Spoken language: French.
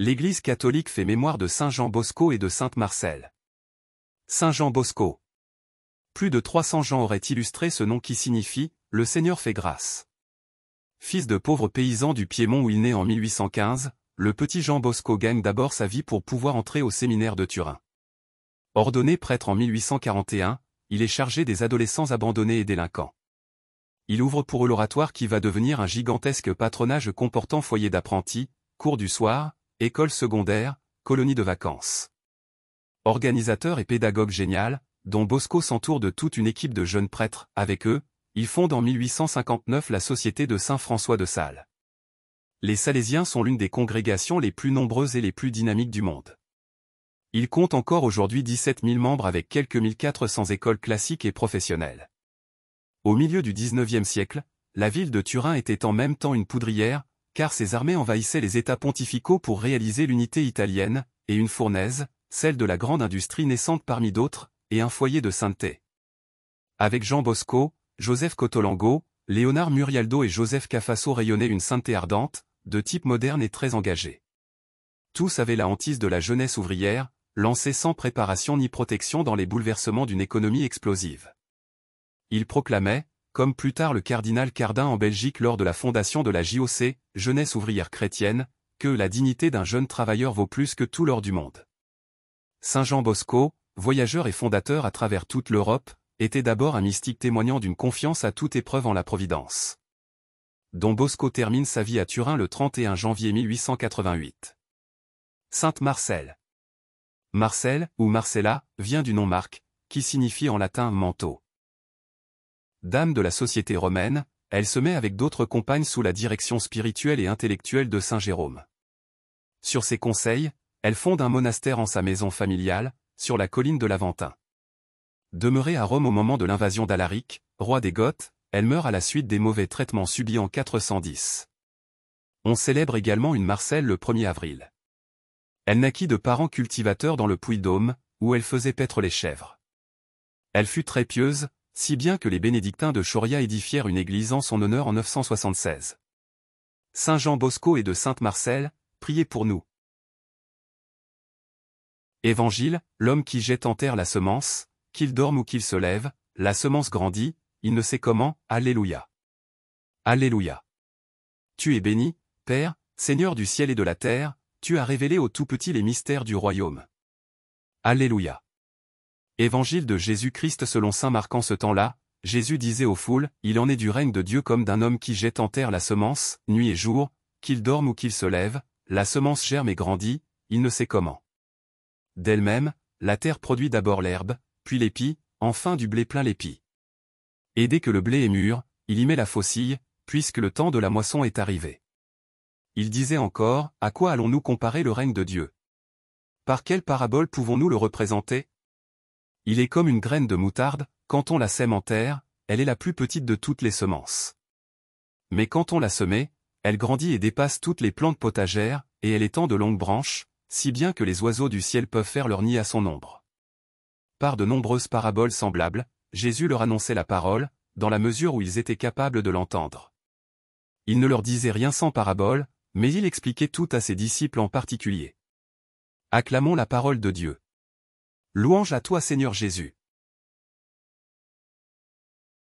L'Église catholique fait mémoire de Saint Jean Bosco et de Sainte Marcelle. Saint Jean Bosco. Plus de 300 gens auraient illustré ce nom qui signifie « Le Seigneur fait grâce ». Fils de pauvres paysans du Piémont où il naît en 1815, le petit Jean Bosco gagne d'abord sa vie pour pouvoir entrer au séminaire de Turin. Ordonné prêtre en 1841, il est chargé des adolescents abandonnés et délinquants. Il ouvre pour eux l'oratoire qui va devenir un gigantesque patronage comportant foyers d'apprentis, cours du soir, école secondaire, colonies de vacances. Organisateur et pédagogue génial, dont Bosco s'entoure de toute une équipe de jeunes prêtres, avec eux, il fonde en 1859 la Société de Saint-François de Sales. Les Salésiens sont l'une des congrégations les plus nombreuses et les plus dynamiques du monde. Il compte encore aujourd'hui 17 000 membres avec quelques 1400 écoles classiques et professionnelles. Au milieu du XIXe siècle, la ville de Turin était en même temps une poudrière, car ses armées envahissaient les États pontificaux pour réaliser l'unité italienne, et une fournaise, celle de la grande industrie naissante parmi d'autres, et un foyer de sainteté. Avec Jean Bosco, Joseph Cottolengo, Léonard Murialdo et Joseph Cafasso rayonnait une sainteté ardente, de type moderne et très engagée. Tous avaient la hantise de la jeunesse ouvrière, lancée sans préparation ni protection dans les bouleversements d'une économie explosive. Ils proclamaient, comme plus tard le cardinal Cardin en Belgique lors de la fondation de la JOC, Jeunesse ouvrière chrétienne, que la dignité d'un jeune travailleur vaut plus que tout l'or du monde. Saint Jean Bosco, voyageur et fondateur à travers toute l'Europe, était d'abord un mystique témoignant d'une confiance à toute épreuve en la Providence. Don Bosco termine sa vie à Turin le 31 janvier 1888. Sainte Marcelle. Marcelle, ou Marcella, vient du nom Marc, qui signifie en latin manteau. Dame de la société romaine, elle se met avec d'autres compagnes sous la direction spirituelle et intellectuelle de Saint Jérôme. Sur ses conseils, elle fonde un monastère en sa maison familiale, sur la colline de l'Aventin. Demeurée à Rome au moment de l'invasion d'Alaric, roi des Goths, elle meurt à la suite des mauvais traitements subis en 410. On célèbre également une Marcelle le 1er avril. Elle naquit de parents cultivateurs dans le Puy-de-Dôme, où elle faisait paître les chèvres. Elle fut très pieuse, si bien que les bénédictins de Choria édifièrent une église en son honneur en 976. Saint Jean Bosco et de Sainte Marcelle, priez pour nous. Évangile, l'homme qui jette en terre la semence, qu'il dorme ou qu'il se lève, la semence grandit, il ne sait comment, Alléluia. Alléluia. Tu es béni, Père, Seigneur du ciel et de la terre, tu as révélé aux tout-petits les mystères du royaume. Alléluia. Évangile de Jésus-Christ selon saint Marc. En ce temps-là, Jésus disait aux foules, il en est du règne de Dieu comme d'un homme qui jette en terre la semence, nuit et jour, qu'il dorme ou qu'il se lève, la semence germe et grandit, il ne sait comment. D'elle-même, la terre produit d'abord l'herbe, puis l'épi, enfin du blé plein l'épi. Et dès que le blé est mûr, il y met la faucille, puisque le temps de la moisson est arrivé. Il disait encore, à quoi allons-nous comparer le règne de Dieu? Par quelle parabole pouvons-nous le représenter? Il est comme une graine de moutarde, quand on la sème en terre, elle est la plus petite de toutes les semences. Mais quand on l'a semée, elle grandit et dépasse toutes les plantes potagères, et elle étend de longues branches, si bien que les oiseaux du ciel peuvent faire leur nid à son ombre. Par de nombreuses paraboles semblables, Jésus leur annonçait la parole, dans la mesure où ils étaient capables de l'entendre. Il ne leur disait rien sans parabole, mais il expliquait tout à ses disciples en particulier. Acclamons la parole de Dieu. Louange à toi Seigneur Jésus.